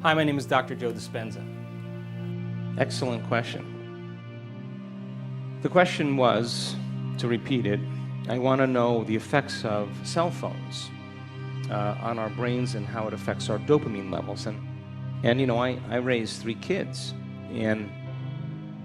Hi, my name is Dr. Joe Dispenza. Excellent question. The question was, to repeat it, I want to know the effects of cell phones on our brains and how it affects our dopamine levels. And you know, I raised 3 kids, and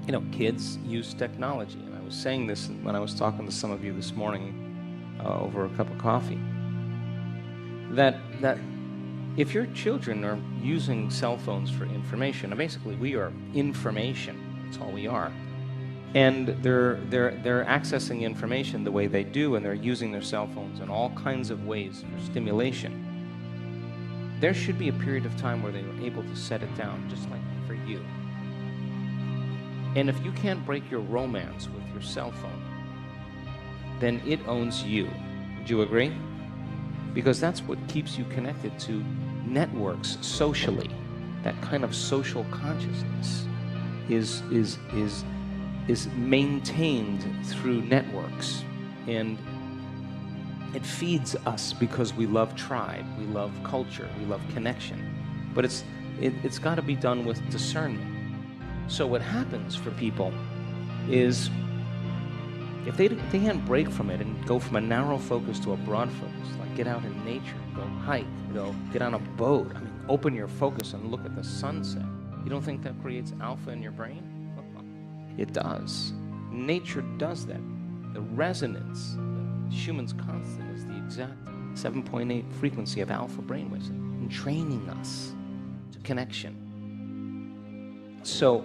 you know, kids use technology. And I was saying this when I was talking to some of you this morning over a cup of coffee. That if your children are using cell phones for information, and basically we are information, that's all we are, and they're accessing information the way they do, and they're using their cell phones in all kinds of ways for stimulation, there should be a period of time where they are able to set it down, just like for you. And if you can't break your romance with your cell phone, then it owns you. Would you agree? Because that's what keeps you connected to networks socially. That kind of social consciousness is maintained through networks, and it feeds us because we love tribe, we love culture, we love connection. But it's got to be done with discernment. So what happens for people is if they can't break from it and go from a narrow focus to a broad focus, like get out in nature, go hike, get on a boat, open your focus and look at the sunset. You don't think that creates alpha in your brain? It does. Nature does that. The resonance, the Schumann's constant, is the exact 7.8 frequency of alpha brainwaves, and training us to connection. So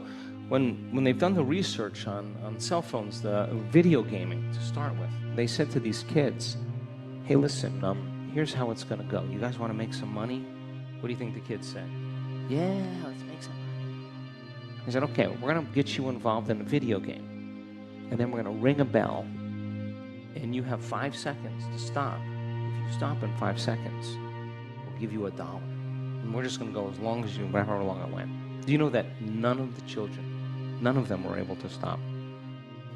when they've done the research on cell phones, the video gaming to start with, they said to these kids, hey, listen, here's how it's going to go. You guys want to make some money? What do you think the kids said? Yeah, let's make some money. I said, okay, we're going to get you involved in a video game, and then we're going to ring a bell, and you have 5 seconds to stop. If you stop in 5 seconds, we'll give you $1. And we're just going to go as long as however long it went. Do you know that none of the children, none of them were able to stop?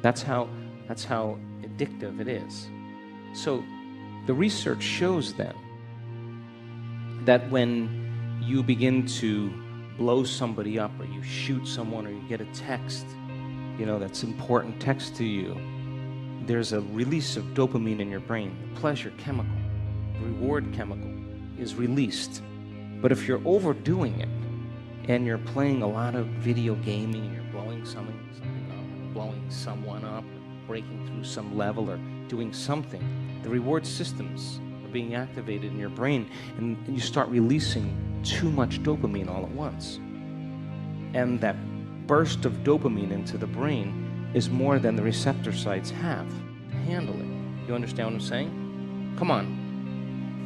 That's how addictive it is. So the research shows then that when you begin to blow somebody up, or you shoot someone, or you get a text, that's important text to you, there's a release of dopamine in your brain. The pleasure chemical, the reward chemical is released. But if you're overdoing it, and you're playing a lot of video gaming, and you're blowing something up, blowing someone up, breaking through some level, or doing something, the reward systems are being activated in your brain, and you start releasing too much dopamine all at once. And that burst of dopamine into the brain is more than the receptor sites have to handle it. You understand what I'm saying? Come on.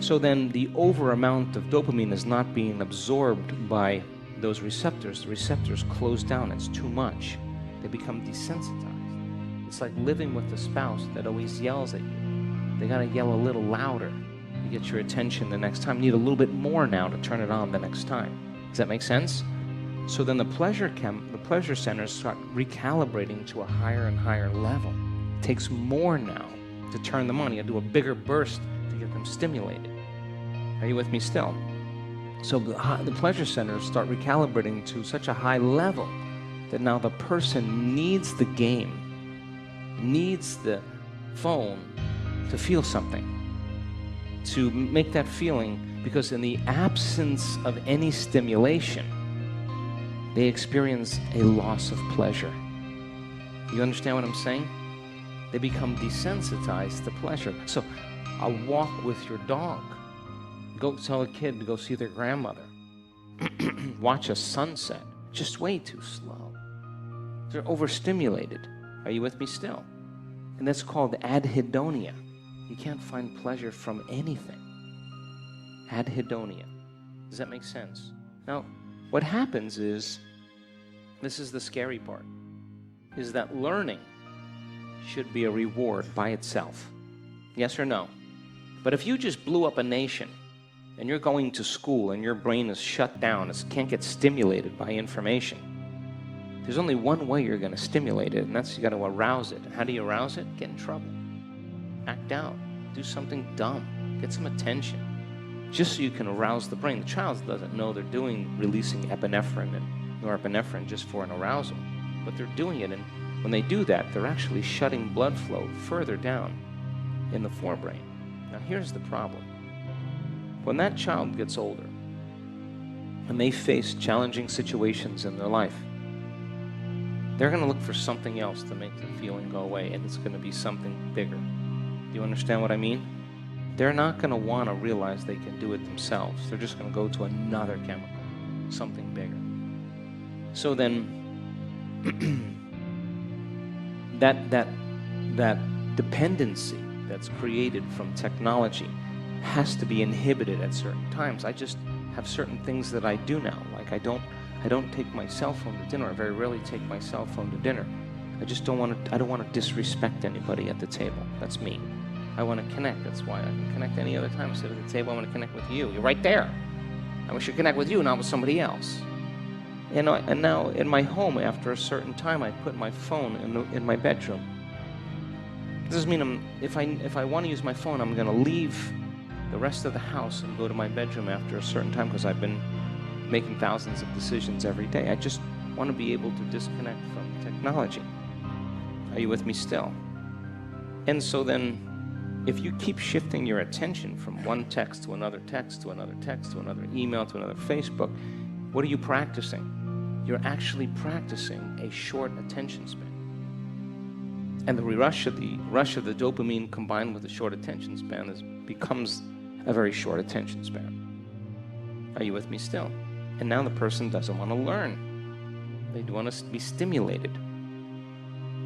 So then the over amount of dopamine is not being absorbed by those receptors. The receptors close down. It's too much. They become desensitized. It's like living with a spouse that always yells at you. They gotta yell a little louder to get your attention the next time. You need a little bit more now to turn it on the next time. Does that make sense? So then the pleasure centers start recalibrating to a higher and higher level. It takes more now to turn them on. You gotta do a bigger burst to get them stimulated. Are you with me still? So the pleasure centers start recalibrating to such a high level that now the person needs the game, needs the phone to feel something, to make that feeling, because in the absence of any stimulation, they experience a loss of pleasure. You understand what I'm saying? They become desensitized to pleasure. So a walk with your dog. Go tell a kid to go see their grandmother. Watch a sunset. Just way too slow. They're overstimulated. Are you with me still? And that's called adhedonia. You can't find pleasure from anything. Adhedonia. Does that make sense? Now, what happens is, this is the scary part, is that learning should be a reward by itself. Yes or no? But if you just blew up a nation, and you're going to school and your brain is shut down, it can't get stimulated by information, there's only one way you're going to stimulate it, and that's you got to arouse it. How do you arouse it? Get in trouble. Act out. Do something dumb. Get some attention. just so you can arouse the brain. The child doesn't know they're releasing epinephrine and norepinephrine just for an arousal, but they're doing it, and when they do that, they're actually shutting blood flow further down in the forebrain. Now here's the problem. When that child gets older and they face challenging situations in their life, they're going to look for something else to make the feeling go away, and it's going to be something bigger. Do you understand what I mean? They're not going to want to realize they can do it themselves. They're just going to go to another chemical, something bigger. So then, that dependency that's created from technology has to be inhibited at certain times. I just have certain things that I do now. Like I don't take my cell phone to dinner. I very rarely take my cell phone to dinner. I don't want to disrespect anybody at the table. That's me. I want to connect. That's why I can connect any other time. I sit at the table, I want to connect with you. You're right there. I wish I could connect with you, not with somebody else. And now in my home, after a certain time, I put my phone in my bedroom. It doesn't mean if I want to use my phone, I'm going to leave the rest of the house and go to my bedroom after a certain time, because I've been making thousands of decisions every day. I just want to be able to disconnect from technology. Are you with me still? And so then, if you keep shifting your attention from one text to another text to another text to another email to another Facebook, what are you practicing? You're actually practicing a short attention span. And the rush of the dopamine combined with the short attention span becomes a very short attention span. Are you with me still? And now the person doesn't want to learn. They want to be stimulated.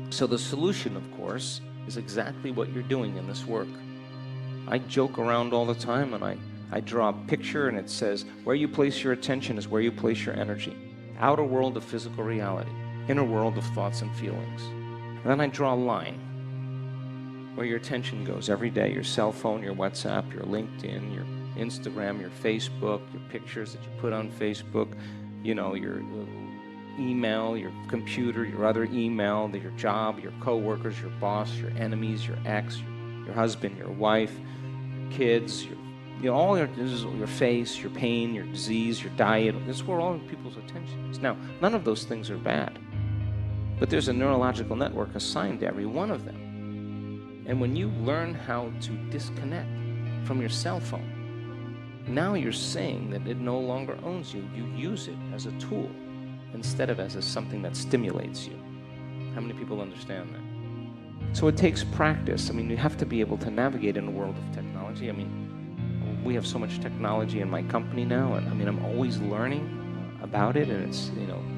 So the solution, of course, is exactly what you're doing in this work. I joke around all the time, and I draw a picture, and it says, where you place your attention is where you place your energy. Outer world of physical reality, inner world of thoughts and feelings. And then I draw a line where your attention goes every day. Your cell phone, your WhatsApp, your LinkedIn, your Instagram, your Facebook, your pictures that you put on Facebook, your email, your computer, your other email, your job, your coworkers, your boss, your enemies, your ex, your husband, your wife, your kids, all your face, your pain, your disease, your diet. This is where all people's attention is. Now, none of those things are bad, but there's a neurological network assigned to every one of them. And when you learn how to disconnect from your cell phone, now you're saying that it no longer owns you. You use it as a tool instead of as something that stimulates you. How many people understand that? So it takes practice. You have to be able to navigate in a world of technology. We have so much technology in my company now, and I'm always learning about it, and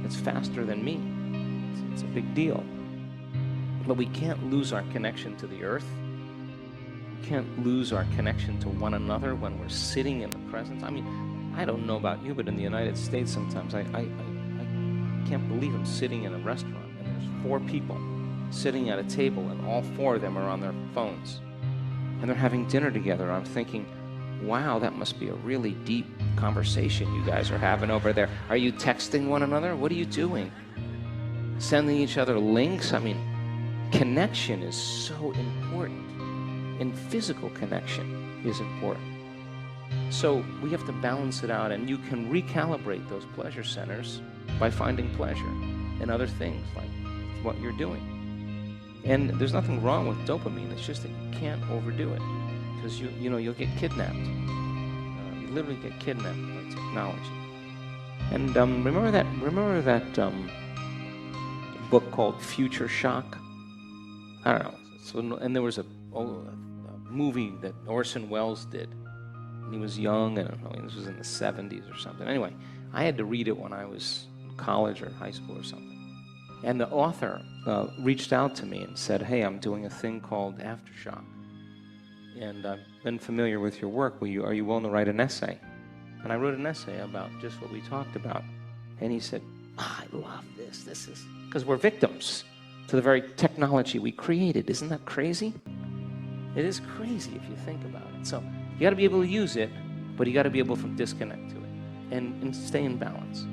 it's faster than me. It's a big deal. But we can't lose our connection to the earth. We can't lose our connection to one another when we're sitting in the presence. I don't know about you, but in the United States sometimes I can't believe I'm sitting in a restaurant and there's 4 people sitting at a table and all 4 of them are on their phones and they're having dinner together. I'm thinking, wow, that must be a really deep conversation you guys are having over there. Are you texting one another? What are you doing? Sending each other links? Connection is so important, and physical connection is important. So we have to balance it out, and you can recalibrate those pleasure centers by finding pleasure in other things like what you're doing. And there's nothing wrong with dopamine. It's just that you can't overdo it, because you'll get kidnapped. You literally get kidnapped by technology. And remember that book called Future Shock? I don't know. So, and there was a movie that Orson Welles did. He was young, I don't know, this was in the 70s or something. Anyway, I had to read it when I was in college or high school or something. And the author reached out to me and said, hey, I'm doing a thing called Aftershock. And I've been familiar with your work. Are you willing to write an essay? And I wrote an essay about just what we talked about. And he said, I love this. This is, because we're victims to the very technology we created. Isn't that crazy? It is crazy if you think about it. So you got to be able to use it, but you got to be able to disconnect to it and stay in balance.